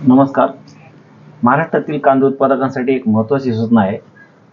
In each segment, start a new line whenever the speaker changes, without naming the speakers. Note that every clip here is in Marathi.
नमस्कार. महाराष्ट्रातील कांदा उत्पादकांसाठी एक महत्त्वाची सूचना आहे.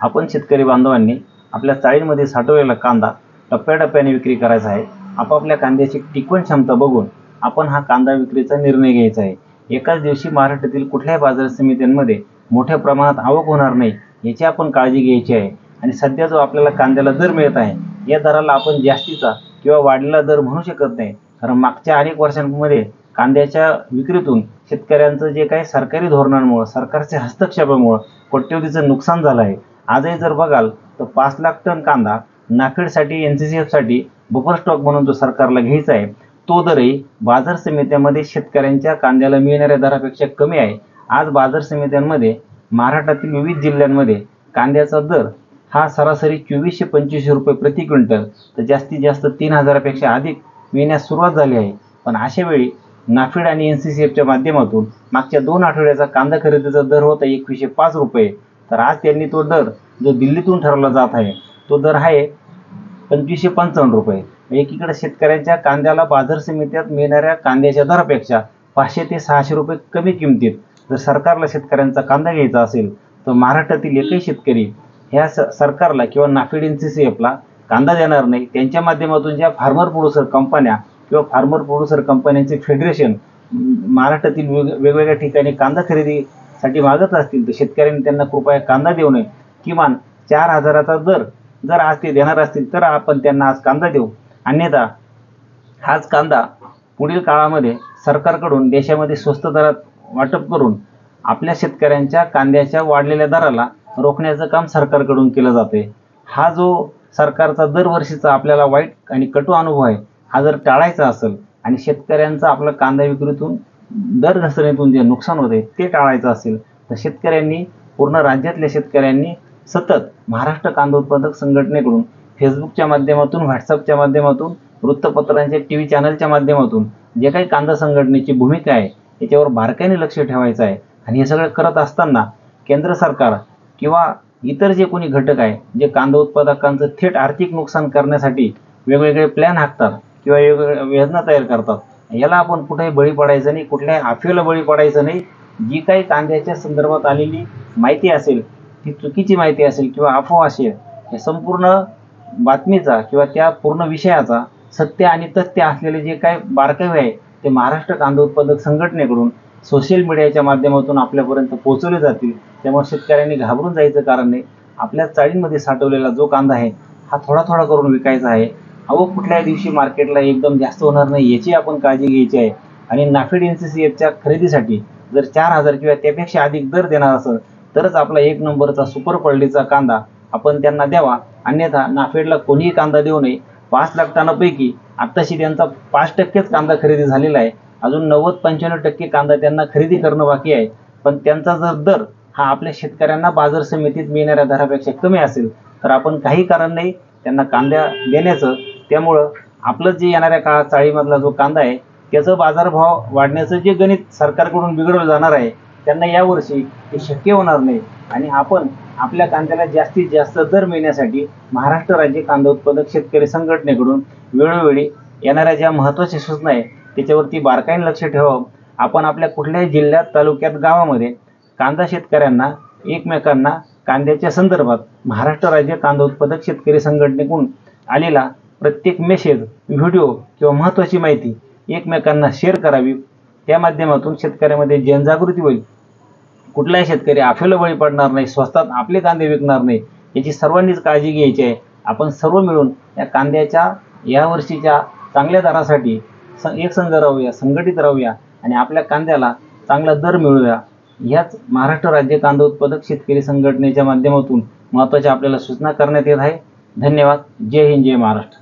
आपण शेतकरी बांधवांनी आपल्या चाळीमध्ये साठवलेला कांदा टप्प्याटप्प्याने विक्री करायचा आहे. आपापल्या कांद्याची टिकवण क्षमता बघून आपण हा कांदा विक्रीचा निर्णय घ्यायचा आहे. एकाच दिवशी महाराष्ट्रातील कुठल्याही बाजार समित्यांमध्ये मोठ्या प्रमाणात आवक होणार नाही याची आपण काळजी घ्यायची आहे. आणि सध्या जो आपल्याला कांद्याला दर मिळत आहे या दराला आपण जास्तीचा किंवा वाढलेला दर म्हणू शकत नाही. कारण मागच्या अनेक वर्षांमध्ये कांद्याच्या विक्रीतून शेतकऱ्यांचं जे काही सरकारी धोरणांमुळे, सरकारच्या हस्तक्षेपामुळे कोट्यवधीचं नुकसान झालं आहे. आजही जर बघाल तर 5 लाख टन कांदा नाफेडसाठी, NCCFसाठी बफर स्टॉक म्हणून जो सरकारला घ्यायचा आहे तो दरही बाजार समित्यांमध्ये शेतकऱ्यांच्या कांद्याला मिळणाऱ्या दरापेक्षा कमी आहे. आज बाजार समित्यांमध्ये महाराष्ट्रातील विविध जिल्ह्यांमध्ये कांद्याचा दर हा सरासरी 2425 रुपये प्रति क्विंटल तर जास्तीत जास्त 3000 पेक्षा अधिक मिळण्यास सुरुवात झाली आहे. पण अशा वेळी नाफेड आणि NCCFच्या माध्यमातून मागच्या 2 आठवड्याचा कांदा खरेदीचा दर होता 2105 रुपये. तर आज त्यांनी तो दर जो दिल्लीतून ठरवला जात आहे तो दर आहे 2555 रुपये. एकीकडे शेतकऱ्यांच्या कांद्याला बाजार समित्यात मिळणाऱ्या कांद्याच्या दरापेक्षा 500 ते 600 रुपये कमी किमतीत जर सरकारला शेतकऱ्यांचा कांदा घ्यायचा असेल तर महाराष्ट्रातील एकही शेतकरी ह्या सरकारला किंवा नाफेड, NCCFला कांदा देणार नाही. त्यांच्या माध्यमातून ज्या फार्मर प्रोड्युसर कंपन्या किंवा फार्मर प्रोड्युसर कंपन्यांचे फेडरेशन महाराष्ट्रातील वेगवेगळ्या ठिकाणी कांदा खरेदीसाठी मागत असतील तर शेतकऱ्यांनी त्यांना कृपया कांदा देऊ नये. किमान 4000चा दर जर आज ते देणार असतील तर आपण त्यांना आज कांदा देऊ. अन्यथा हाच कांदा पुढील काळामध्ये सरकारकडून देशामध्ये स्वस्त दरात वाटप करून आपल्या शेतकऱ्यांच्या कांद्याच्या वाढलेल्या दराला रोखण्याचं काम सरकारकडून केलं जाते. हा जो सरकारचा दरवर्षीचा आपल्याला वाईट आणि कटू अनुभव आहे हा जर टाळायचा असेल आणि शेतकऱ्यांचा आपला कांदा विक्रीतून दर घसरणीतून जे नुकसान होते ते टाळायचं असेल तर शेतकऱ्यांनी, पूर्ण राज्यातल्या शेतकऱ्यांनी सतत महाराष्ट्र कांदा उत्पादक संघटनेकडून फेसबुकच्या माध्यमातून, व्हॉट्सअपच्या माध्यमातून, वृत्तपत्रांच्या TV चॅनलच्या माध्यमातून जे काही कांदा संघटनेची भूमिका आहे याच्यावर बारकाईने लक्ष ठेवायचं आहे. आणि हे सगळं करत असताना केंद्र सरकार किंवा इतर जे कोणी घटक आहे जे कांदा उत्पादकांचं थेट आर्थिक नुकसान करण्यासाठी वेगवेगळे प्लॅन आखतात किंवा वेगवेगळ्या योजना तयार करतात, याला आपण कुठेही बळी पडायचं नाही, कुठल्याही अफवेला बळी पडायचं नाही. जी काही कांद्याच्या संदर्भात आलेली माहिती असेल ती चुकीची माहिती असेल किंवा अफवा असेल, हे संपूर्ण बातमीचा किंवा त्या पूर्ण विषयाचा सत्य आणि तथ्य असलेले जे काही बारकावे आहे ते महाराष्ट्र कांदा उत्पादक संघटनेकडून सोशल मीडियाच्या माध्यमातून आपल्यापर्यंत पोहोचवले जातील. त्यामुळे शेतकऱ्यांनी घाबरून जायचं कारण नाही. आपल्या चाळींमध्ये साठवलेला जो कांदा आहे हा थोडा थोडा करून विकायचा आहे. आवक कुठल्याही दिवशी मार्केटला एकदम जास्त होणार नाही याची आपण काळजी घ्यायची आहे. आणि नाफेड, NCCFच्या खरेदीसाठी जर 4000 किंवा त्यापेक्षा अधिक दर देणार असेल तरच आपला 1 नंबरचा सुपर क्वालिटीचा कांदा आपण त्यांना द्यावा. अन्यथा नाफेडला कोणीही कांदा देऊ नये. 5 लाख टनापैकी आत्ताशी त्यांचा 5%च कांदा खरेदी झालेला आहे. अजून 90-95% कांदा त्यांना खरेदी करणं बाकी आहे. पण त्यांचा जर दर हा आपल्या शेतकऱ्यांना बाजार समितीत मिळणाऱ्या दरापेक्षा कमी असेल तर आपण काही कारण नाही त्यांना कांदा देण्याचं. त्यामुळं आपलं जे येणाऱ्या काळात चाळीमधला जो कांदा आहे त्याचं बाजारभाव वाढण्याचं जे गणित सरकारकडून बिघडवलं जाणार आहे त्यांना यावर्षी हे शक्य होणार नाही. आणि आपण आपल्या कांद्याला जास्तीत जास्त दर मिळण्यासाठी महाराष्ट्र राज्य कांदा उत्पादक शेतकरी संघटनेकडून वेळोवेळी येणाऱ्या ज्या महत्त्वाच्या सूचना आहे त्याच्यावरती बारकाईने लक्ष ठेवावं. आपण आपल्या कुठल्याही जिल्ह्यात, तालुक्यात, गावामध्ये कांदा शेतकऱ्यांना एकमेकांना कांद्याच्या संदर्भात महाराष्ट्र राज्य कांदा उत्पादक शेतकरी संघटनेकडून आलेला प्रत्येक मेसेज, व्हिडिओ किंवा महत्त्वाची माहिती एकमेकांना शेअर करावी. त्या माध्यमातून शेतकऱ्यामध्ये जनजागृती होईल. कुठलाही शेतकरी अफवेला बळी पडणार नाही, स्वस्तात आपले कांदे विकणार नाही याची सर्वांनीच काळजी घ्यायची आहे. आपण सर्व मिळून या कांद्याच्या यावर्षीच्या चांगल्या दरासाठी एकसंघ राहूया, संघटित राहूया आणि आपल्या कांद्याला चांगला दर मिळवूया. ह्याच महाराष्ट्र राज्य कांदा उत्पादक शेतकरी संघटनेच्या माध्यमातून महत्त्वाच्या आपल्याला सूचना करण्यात येत आहे. धन्यवाद. जय हिंद, जय महाराष्ट्र.